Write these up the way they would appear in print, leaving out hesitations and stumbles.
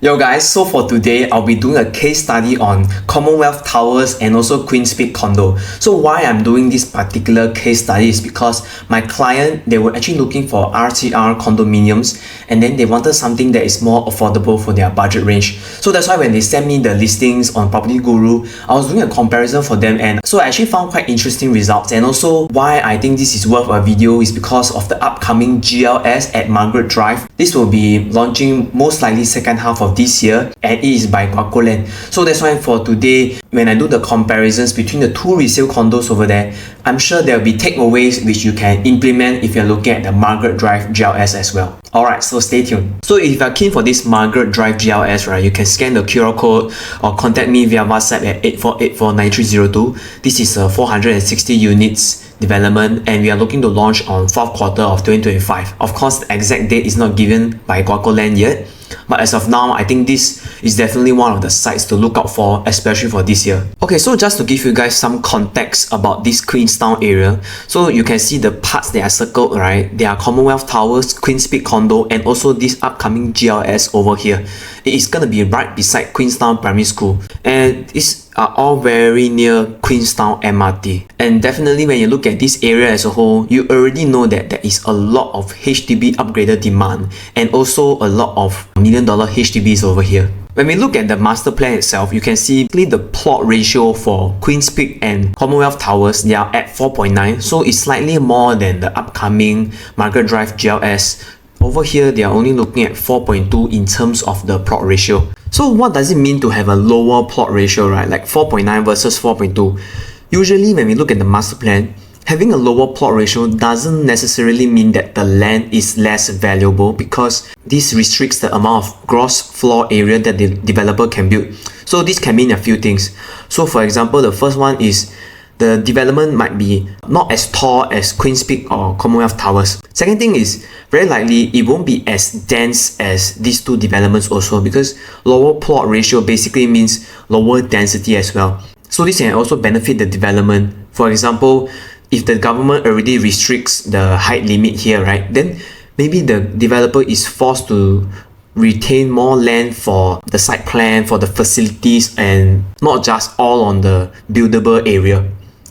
Yo guys, so for today, I'll be doing a case study on Commonwealth Towers and also Queenstown Condo. So why I'm doing this particular case study is because my client, they were actually looking for RTR condominiums and then they wanted something that is more affordable for their budget range. So that's why when they sent me the listings on Property Guru, I was doing a comparison for them, and so I actually found quite interesting results. And also why I think this is worth a video is because of the upcoming GLS at Margaret Drive. This will be launching most likely second half of this year, and it is by Land. So that's why for today, when I do the comparisons between the two resale condos over there, I'm sure there will be takeaways which you can implement if you're looking at the Margaret Drive GLS as well. Alright, so stay tuned. So if you're keen for this Margaret Drive GLS, right, you can scan the QR code or contact me via WhatsApp at 84849302. This is a 460 units development, and we are looking to launch on 4th quarter of 2025. Of course, the exact date is not given by Land yet, but as of now, I think this is definitely one of the sites to look out for, especially for this year. Okay, so just to give you guys some context about this Queenstown area, so you can see the parts that are circled, right? They are Commonwealth Towers, Queenstown Condo, and also this upcoming GLS over here. It is gonna be right beside Queenstown Primary School, and these are all very near Queenstown MRT. And definitely when you look at this area as a whole, you already know that there is a lot of HDB upgraded demand and also a lot of $1 million HDBs over here. When we look at the master plan itself, you can see the plot ratio for Queen's Peak and Commonwealth Towers, they are at 4.9, so it's slightly more than the upcoming Margaret Drive GLS. Over here, they are only looking at 4.2 in terms of the plot ratio. So what does it mean to have a lower plot ratio, right? Like 4.9 versus 4.2. Usually when we look at the master plan, having a lower plot ratio doesn't necessarily mean that the land is less valuable, because this restricts the amount of gross floor area that the developer can build. So this can mean a few things. So for example, the first one is the development might be not as tall as Queen's Peak or Commonwealth Towers. Second thing is, very likely it won't be as dense as these two developments also, because lower plot ratio basically means lower density as well. So this can also benefit the development. For example, if the government already restricts the height limit here, right, then maybe the developer is forced to retain more land for the site plan, for the facilities, and not just all on the buildable area.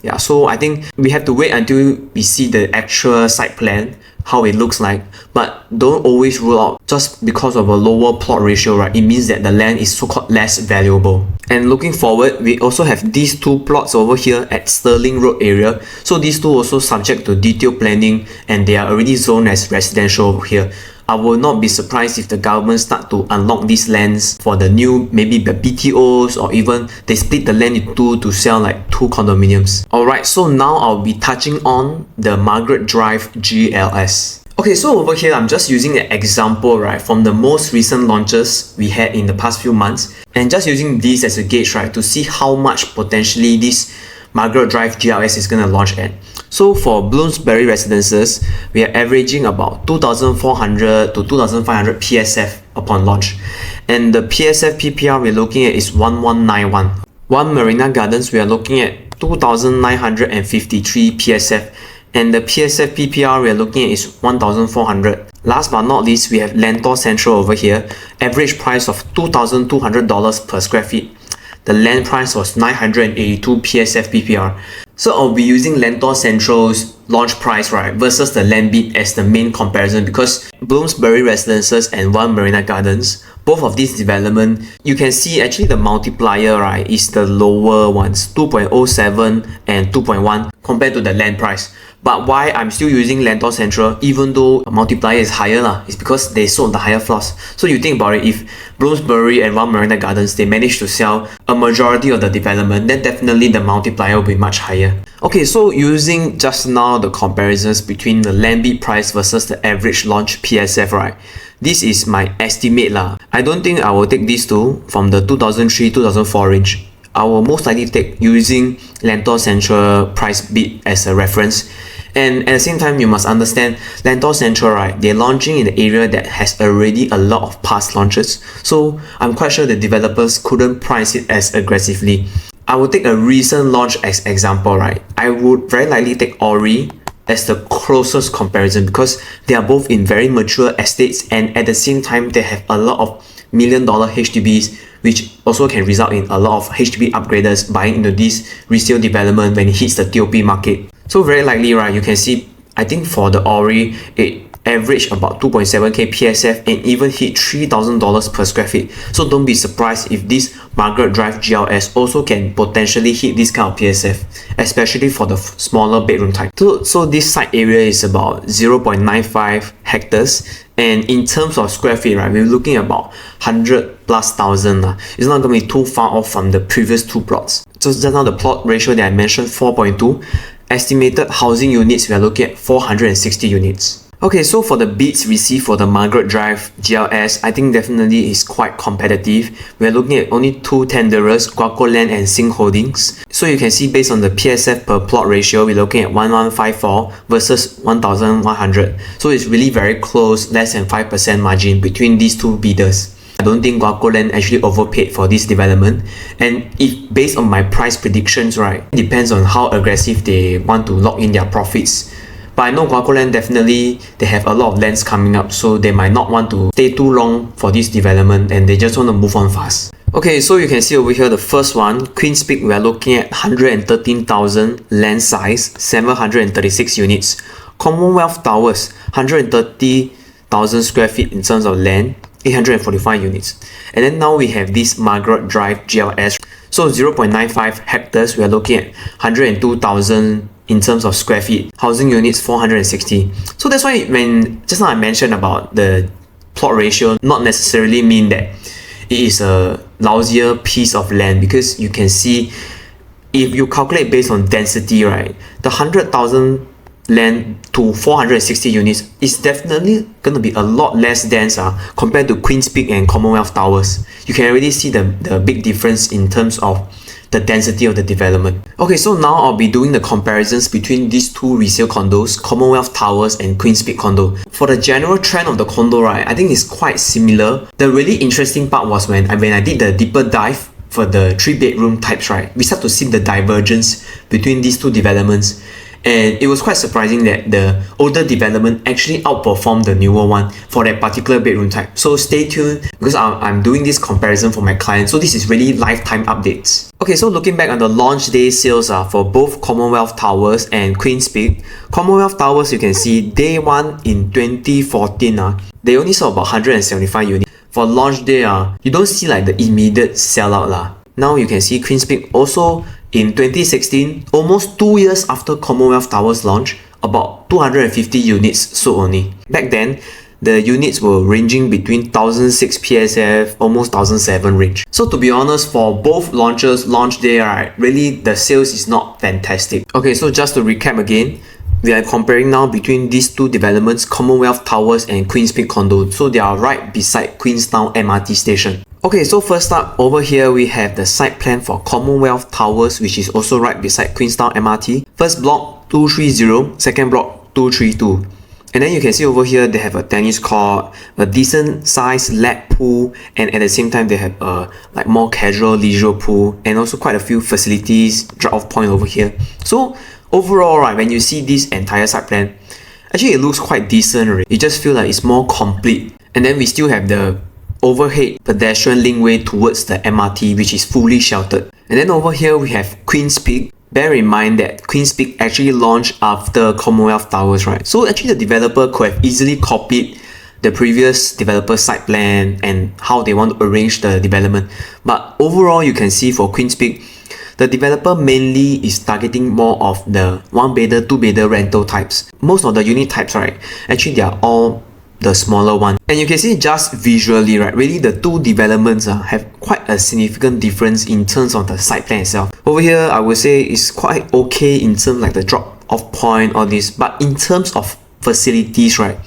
Yeah, so I think we have to wait until we see the actual site plan, how it looks like, but don't always rule out just because of a lower plot ratio, right? It means that the land is so-called less valuable. And looking forward, we also have these two plots over here at Sterling Road area. So these two also subject to detailed planning, and they are already zoned as residential over here. I will not be surprised if the government start to unlock these lands for the new, maybe the BTOs, or even they split the land into two to sell like 2 condominiums. Alright, so now I'll be touching on the Margaret Drive GLS. Okay, so over here, I'm just using an example, right, from the most recent launches we had in the past few months, and just using this as a gauge, right, to see how much potentially this Margaret Drive GLS is going to launch at. So for Bloomsbury residences, we are averaging about 2,400 to 2,500 PSF upon launch. And the PSF PPR we're looking at is 1191. One Marina Gardens, we are looking at 2,953 PSF. And the PSF PPR we are looking at is 1,400. Last but not least, we have Lentor Central over here. Average price of $2,200 per square feet. The land price was 982 PSF PPR. So I'll be using Lentor Central's launch price, right, versus the land bid as the main comparison, because Bloomsbury Residences and One Marina Gardens, both of these development, you can see actually the multiplier, right, is the lower ones, 2.07 and 2.1 compared to the land price. But why I'm still using Lentor Central, even though a multiplier is higher, is because they sold the higher floors. So you think about it, if Bloomsbury and One Marina Gardens, they managed to sell a majority of the development, then definitely the multiplier will be much higher. Okay, so using just now the comparisons between the land bid price versus the average launch PSF, right? This is my estimate lah. I don't think I will take these two from the 2003-2004 range. I will most likely take using Lentor Central price bid as a reference. And at the same time, you must understand Lentor Central, right, they're launching in an area that has already a lot of past launches. So I'm quite sure the developers couldn't price it as aggressively. I will take a recent launch as example, right? I would very likely take Ori as the closest comparison, because they are both in very mature estates, and at the same time they have a lot of million HDBs, which also can result in a lot of HDB upgraders buying into this resale development when it hits the TOP market. So very likely, right, you can see, I think for the Ori, it averaged about 2.7k PSF and even hit $3,000 per square feet. So don't be surprised if this Margaret Drive GLS also can potentially hit this kind of PSF, especially for the smaller bedroom type. So this site area is about 0.95 hectares, and in terms of square feet, right, we're looking at about 100 plus thousand. It's not going to be too far off from the previous two plots. So just now the plot ratio that I mentioned, 4.2. Estimated housing units, we are looking at 460 units. Okay, so for the bids received for the Margaret Drive GLS, I think definitely is quite competitive. We are looking at only two tenderers, Guaco Land and Sing Holdings. So you can see based on the PSF per plot ratio, we're looking at 1154 versus 1100. So it's really very close, less than 5% margin between these two bidders. I don't think Guaco Land actually overpaid for this development, and if based on my price predictions, right, it depends on how aggressive they want to lock in their profits. But I know Guaco Land definitely, they have a lot of lands coming up, so they might not want to stay too long for this development and they just want to move on fast. Okay, so you can see over here the first one, Queen's Peak, we are looking at 113,000 land size, 736 units. Commonwealth Towers, 130,000 square feet in terms of land, 845 units. And then now we have this Margaret Drive GLS. So 0.95 hectares, we are looking at 102,000 in terms of square feet. Housing units, 460. So that's why when just now I mentioned about the plot ratio, not necessarily mean that it is a lousier piece of land, because you can see if you calculate based on density, right, the 100,000 land to 460 units is definitely going to be a lot less dense compared to Queen's Peak and Commonwealth Towers. You can already see the big difference in terms of the density of the development. Okay, so now I'll be doing the comparisons between these two resale condos, Commonwealth Towers and Queen's Peak Condo. For the general trend of the condo, right, I think it's quite similar. The really interesting part was when I did the deeper dive for the 3-bedroom types, right, we start to see the divergence between these two developments. And it was quite surprising that the older development actually outperformed the newer one for that particular bedroom type. So stay tuned, because I'm doing this comparison for my clients. So this is really lifetime updates. Okay, so looking back on the launch day sales for both Commonwealth Towers and Queen's Peak. Commonwealth Towers, you can see day one in 2014, they only sold about 175 units. For launch day, you don't see like the immediate sellout. Now you can see Queen's Peak also in 2016, almost 2 years after Commonwealth Towers launch, about 250 units sold only. Back then, the units were ranging between 1006 PSF, almost 1007 range. So to be honest, for both launches, launch day, right, really the sales is not fantastic. Okay, so just to recap again, we are comparing now between these two developments, Commonwealth Towers and Queen's Peak Condo. So they are right beside Queenstown MRT station. Okay, so first up, over here we have the site plan for Commonwealth Towers, which is also right beside Queenstown MRT. First block 230, second block 232. And then you can see over here they have a tennis court, a decent sized lap pool, and at the same time they have a like more casual leisure pool, and also quite a few facilities, drop-off point over here. So overall, right, when you see this entire site plan, actually it looks quite decent already. You just feel like it's more complete. And then we still have the overhead pedestrian linkway towards the MRT, which is fully sheltered. And then over here we have Queen's Peak. Bear in mind that Queen's Peak actually launched after Commonwealth Towers, right? So actually the developer could have easily copied the previous developer site plan and how they want to arrange the development. But overall, you can see for Queen's Peak, the developer mainly is targeting more of the 1-bedder, 2-bedder rental types. Most of the unit types, right, actually they are all the smaller one. And you can see just visually, right, really the two developments have quite a significant difference in terms of the site plan itself. Over here, I would say it's quite okay in terms like the drop-off point, all this, but in terms of facilities, right,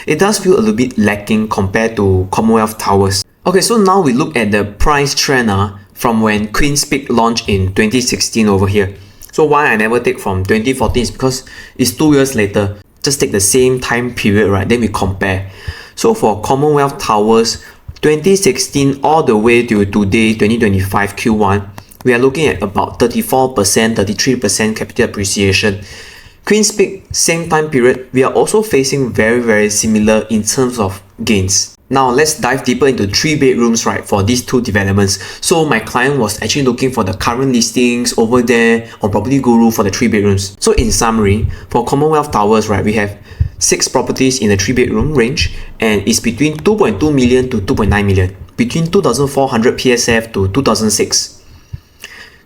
it does feel a little bit lacking compared to Commonwealth Towers. Okay, so now we look at the price trend from when Queen's Peak launched in 2016 over here. So why I never take from 2014 is because it's 2 years later. Just take the same time period, right? Then we compare. So for Commonwealth Towers, 2016 all the way to today, 2025 Q1, we are looking at about 34%, 33% capital appreciation. Queen's Peak, same time period, we are also facing very similar in terms of gains. Now let's dive deeper into 3 bedrooms, right, for these 2 developments. So my client was actually looking for the current listings over there on Property Guru for the 3 bedrooms. So in summary, for Commonwealth Towers, right, we have 6 properties in the 3 bedroom range, and it's between 2.2 million to 2.9 million, between 2,400 PSF to 2006.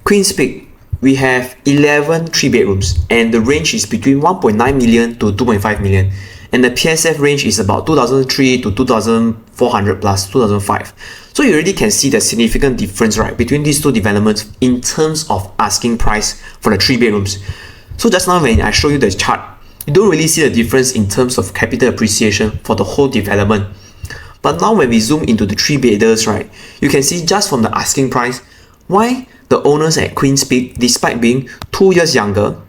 Queen's Peak, we have 11 3 bedrooms, and the range is between 1.9 million to 2.5 million. And the PSF range is about 2003 to 2400 plus 2005. So you already can see the significant difference, right, between these 2 developments in terms of asking price for the 3 bedrooms. So just now when I show you the chart, you don't really see the difference in terms of capital appreciation for the whole development. But now when we zoom into the 3 bedders, right, you can see just from the asking price why the owners at Queen's Peak, despite being 2 years younger,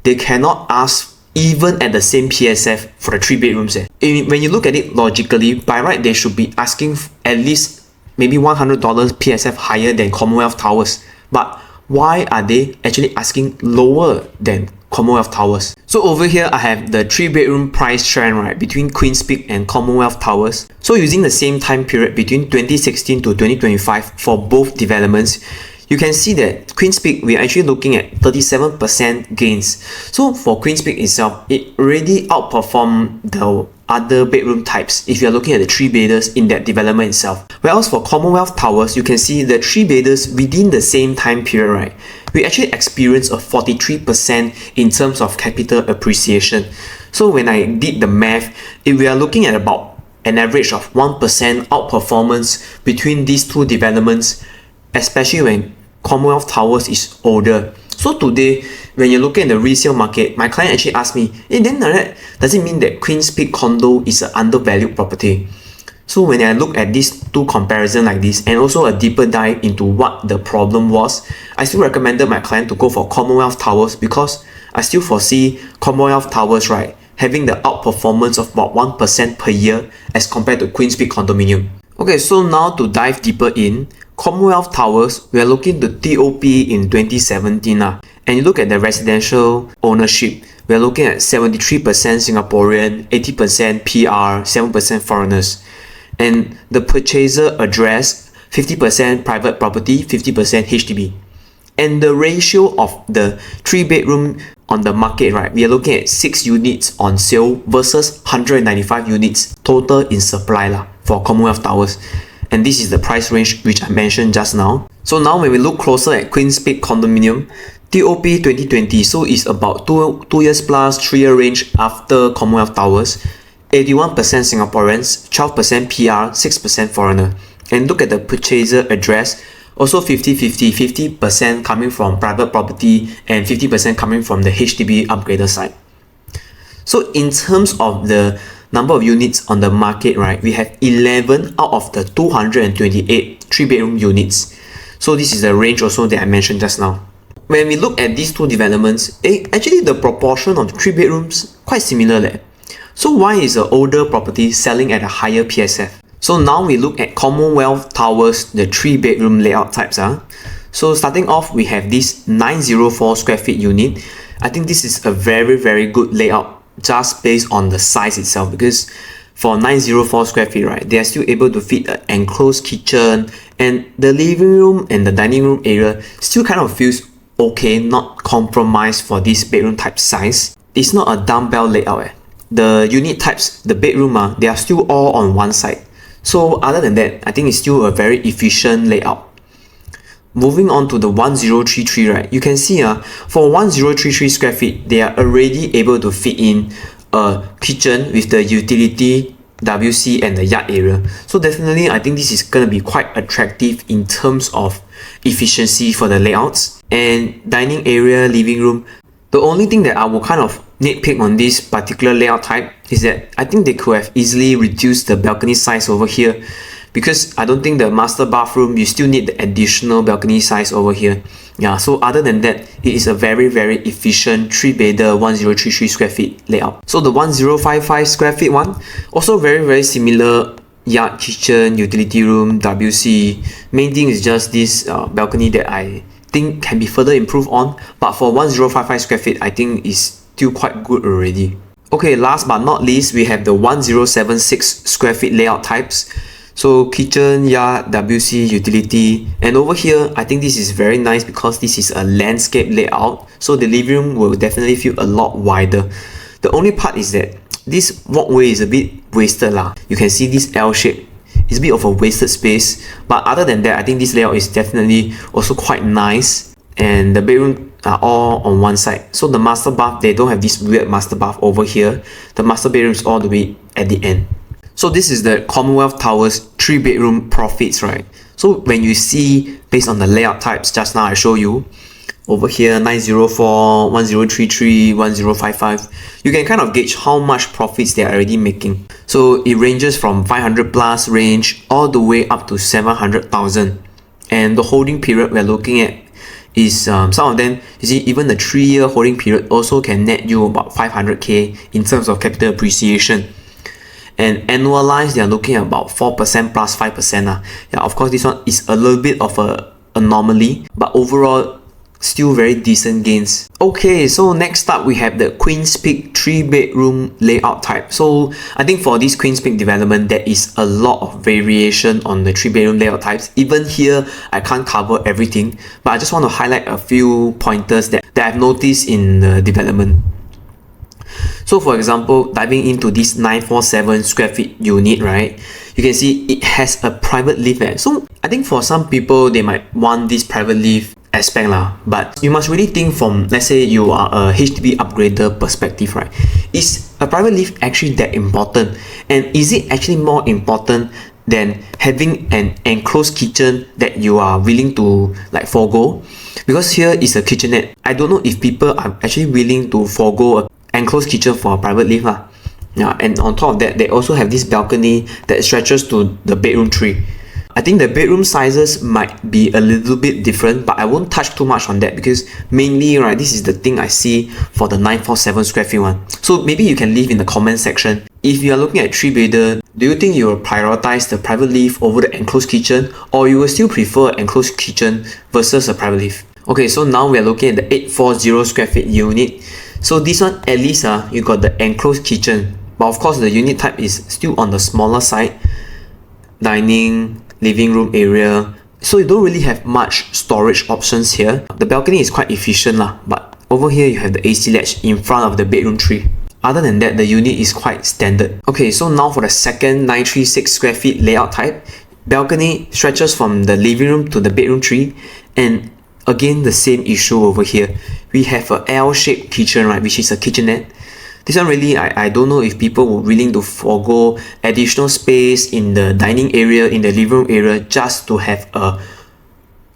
they cannot ask even at the same PSF for the 3 bedrooms. When you look at it logically, by right they should be asking at least maybe $100 PSF higher than Commonwealth Towers. But why are they actually asking lower than Commonwealth Towers? So over here I have the 3 bedroom price trend, right, between Queen's Peak and Commonwealth Towers. So using the same time period between 2016 to 2025 for both developments, you can see that Queen's Peak, we're actually looking at 37% gains. So for Queen's Peak itself, it already outperformed the other bedroom types if you're looking at the 3 bedders in that development itself. Whereas for Commonwealth Towers, you can see the 3 bedders within the same time period, right, we actually experienced a 43% in terms of capital appreciation. So when I did the math, if we are looking at about an average of 1% outperformance between these 2 developments, especially when Commonwealth Towers is older. So today, when you're looking at the resale market, my client actually asked me, then does it mean that Queen's Peak Condo is an undervalued property? So when I look at these 2 comparisons like this, and also a deeper dive into what the problem was, I still recommended my client to go for Commonwealth Towers because I still foresee Commonwealth Towers, right, having the outperformance of about 1% per year as compared to Queen's Peak Condominium. Okay, so now to dive deeper in, Commonwealth Towers, we are looking to TOP in 2017. And you look at the residential ownership, we are looking at 73% Singaporean, 80% PR, 7% foreigners. And the purchaser address, 50% private property, 50% HDB. And the ratio of the 3 bedroom on the market, right, we are looking at 6 units on sale versus 195 units total in supply for Commonwealth Towers. And this is the price range which I mentioned just now. So now when we look closer at Queen's Peak Condominium, TOP 2020, so it's about 2 years plus 3-year range after Commonwealth Towers, 81% Singaporeans, 12% PR, 6% foreigner. And look at the purchaser address, also 50-50, 50% coming from private property and 50% coming from the HDB upgrader side. So in terms of the number of units on the market, right, we have 11 out of the 228 3 bedroom units. So this is the range also that I mentioned just now. When we look at these 2 developments, actually the proportion of the 3 bedrooms quite similar. So why is the older property selling at a higher PSF? So now we look at Commonwealth Towers, the 3 bedroom layout types. So starting off, we have this 904 square feet unit. I think this is a very good layout just based on the size itself, because for 904 square feet, right, they are still able to fit an enclosed kitchen, and the living room and the dining room area still kind of feels okay, not compromised for this bedroom type size. It's not a dumbbell layout. The unit types, the bedroom, they are still all on one side. So other than that, I think it's still a very efficient layout. Moving on to the 1033, right, you can see for 1033 square feet, they are already able to fit in a kitchen with the utility, WC and the yard area. So definitely I think this is going to be quite attractive in terms of efficiency for the layouts. And dining area, living room, the only thing that I will kind of nitpick on this particular layout type is that I think they could have easily reduced the balcony size over here, because I don't think the master bathroom, you still need the additional balcony size over here. Yeah, so other than that, it is a very efficient 3 bedder 1033 square feet layout. So the 1055 square feet one, also very similar yard, kitchen, utility room, WC. Main thing is just this balcony that I think can be further improved on, but for 1055 square feet, I think is still quite good already. Okay, last but not least, we have the 1076 square feet layout types. So kitchen, yard, WC, utility, and over here, I think this is very nice because this is a landscape layout. So the living room will definitely feel a lot wider. The only part is that this walkway is a bit wasted lah. You can see this L shape. It's a bit of a wasted space. But other than that, I think this layout is definitely also quite nice. And the bedroom are all on one side. So the master bath, they don't have this weird master bath over here. The master bedroom is all the way at the end. So this is the Commonwealth Towers 3-bedroom profits, right? So when you see based on the layout types just now I show you over here 904, 1033, 1055, you can kind of gauge how much profits they are already making. So it ranges from 500 plus range all the way up to 700,000, and the holding period we're looking at is some of them, you see, even the 3-year holding period also can net you about 500k in terms of capital appreciation. And annualized, they are looking at about 4% plus 5%. Yeah, of course, this one is a little bit of a anomaly, but overall, still very decent gains. Okay, so next up, we have the Queen's Peak 3-bedroom layout type. So I think for this Queen's Peak development, there is a lot of variation on the 3-bedroom layout types. Even here, I can't cover everything, but I just want to highlight a few pointers that I've noticed in the development. So for example, diving into this 947 square feet unit, right, you can see it has a private lift. So I think for some people, they might want this private lift aspect lah, but you must really think from, let's say you are a HDB upgrader perspective, right? Is a private lift actually that important? And is it actually more important than having an enclosed kitchen that you are willing to like forego? Because here is a kitchenette. I don't know if people are actually willing to forego a enclosed kitchen for a private lift lah. Yeah, and on top of that, they also have this balcony that stretches to the bedroom 3. I think the bedroom sizes might be a little bit different, but I won't touch too much on that because mainly, right, this is the thing I see for the 947 square feet one. So maybe you can leave in the comment section. If you are looking at 3-bedder, do you think you will prioritize the private lift over the enclosed kitchen, or you will still prefer an enclosed kitchen versus a private lift? Okay, so now we are looking at the 840 square feet unit. So this one, at least you got the enclosed kitchen, but of course the unit type is still on the smaller side. Dining, living room area, so you don't really have much storage options here. The balcony is quite efficient lah, but over here you have the AC latch in front of the bedroom 3. Other than that, the unit is quite standard. Okay, so now for the second 936 square feet layout type, balcony stretches from the living room to the bedroom 3, and again the same issue over here. We have a L-shaped kitchen, right, which is a kitchenette. This one really, I don't know if people were willing to forego additional space in the dining area, in the living room area, just to have a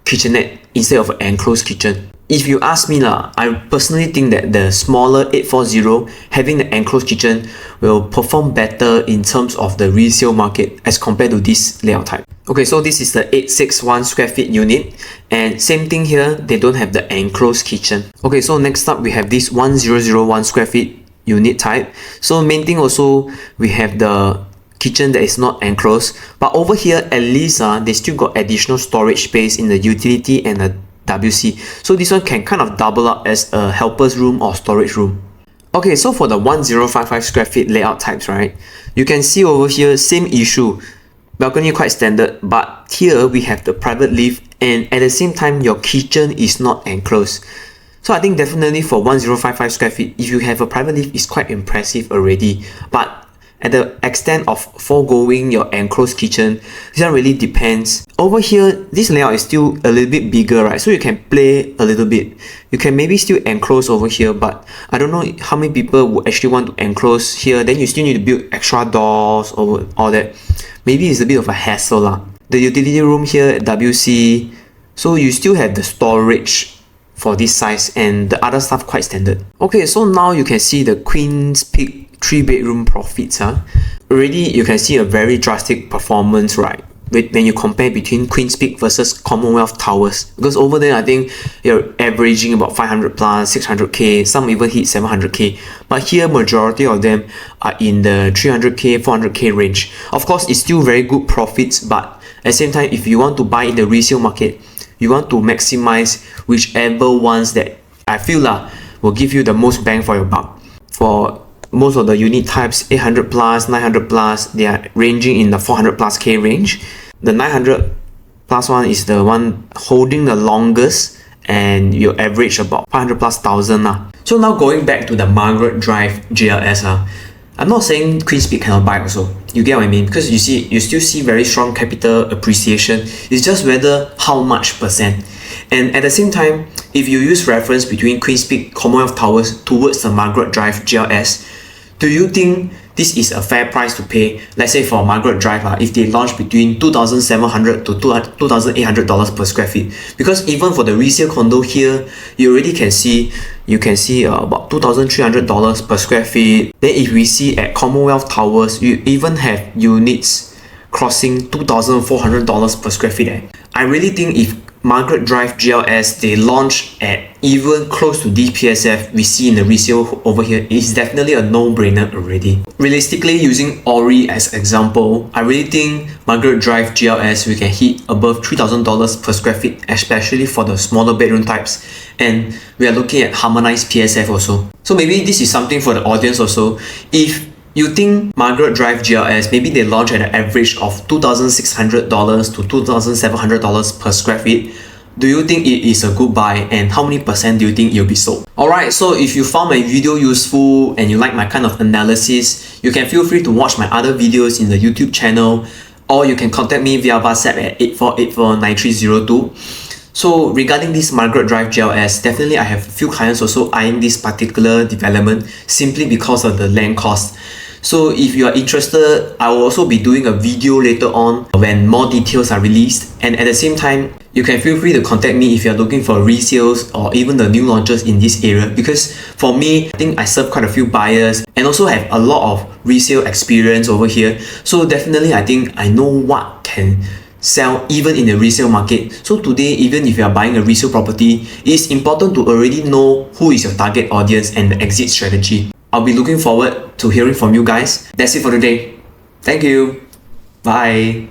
kitchenette instead of an enclosed kitchen. If you ask me lah, I personally think that the smaller 840 having the enclosed kitchen will perform better in terms of the resale market as compared to this layout type. Okay, so this is the 861 square feet unit, and same thing here, they don't have the enclosed kitchen. Okay, so next up we have this 1001 square feet unit type. So main thing also, we have the kitchen that is not enclosed, but over here at least they still got additional storage space in the utility and the WC. So this one can kind of double up as a helper's room or storage room. Okay, so for the 1055 square feet layout types, right, you can see over here, same issue. Balcony quite standard, but here we have the private lift, and at the same time your kitchen is not enclosed. So I think definitely for 1055 square feet, if you have a private lift, it's quite impressive already. But at the extent of foregoing your enclosed kitchen, this one really depends. Over here, this layout is still a little bit bigger, right? So you can play a little bit. You can maybe still enclose over here, but I don't know how many people would actually want to enclose here. Then you still need to build extra doors or all that. Maybe it's a bit of a hassle lah. The utility room here at WC, so you still have the storage for this size, and the other stuff quite standard. Okay, so now you can see the Queen's Peak 3-bedroom profits. Already you can see a very drastic performance, right, when you compare between Queen's Peak versus Commonwealth Towers, because over there I think you're averaging about 500 plus, 600k, some even hit 700k, but here majority of them are in the 300k, 400k range. Of course, it's still very good profits, but at the same time, if you want to buy in the resale market, you want to maximize whichever ones that I feel will give you the most bang for your buck. For Most of the unit types, 800 plus, 900 plus, they are ranging in the 400 plus K range. The 900 plus one is the one holding the longest, and you average about 500 plus thousand. So now going back to the Margaret Drive GLS, I'm not saying Queen's cannot buy also. You get what I mean? Because you still see very strong capital appreciation. It's just whether how much percent. And at the same time, if you use reference between Queen's Commonwealth Towers towards the Margaret Drive GLS, do you think this is a fair price to pay? Let's say for Margaret Drive, if they launch between $2,700 to $2,800 per square feet. Because even for the resale condo here, you already can see about $2,300 per square feet. Then if we see at Commonwealth Towers, you even have units crossing $2,400 per square feet. I really think if Margaret Drive GLS, they launch at even close to DPSF we see in the resale over here, is definitely a no-brainer already. Realistically, using Ori as example, I really think Margaret Drive GLS we can hit above $3,000 per square feet, especially for the smaller bedroom types, and we are looking at harmonized PSF also. So maybe this is something for the audience also. If you think Margaret Drive GLS, maybe they launch at an average of $2,600 to $2,700 per square feet, do you think it is a good buy, and how many percent do you think it'll be sold? Alright, so if you found my video useful and you like my kind of analysis, you can feel free to watch my other videos in the YouTube channel, or you can contact me via WhatsApp at 84849302. So regarding this Margaret Drive GLS, definitely I have a few clients also eyeing this particular development simply because of the land cost. So if you are interested, I will also be doing a video later on when more details are released. And at the same time, you can feel free to contact me if you are looking for resales or even the new launches in this area. Because for me, I think I serve quite a few buyers and also have a lot of resale experience over here. So definitely I think I know what can sell even in the resale market. So today, even if you are buying a resale property, it's important to already know who is your target audience and the exit strategy. I'll be looking forward to hearing from you guys. That's it for today. Thank you. Bye.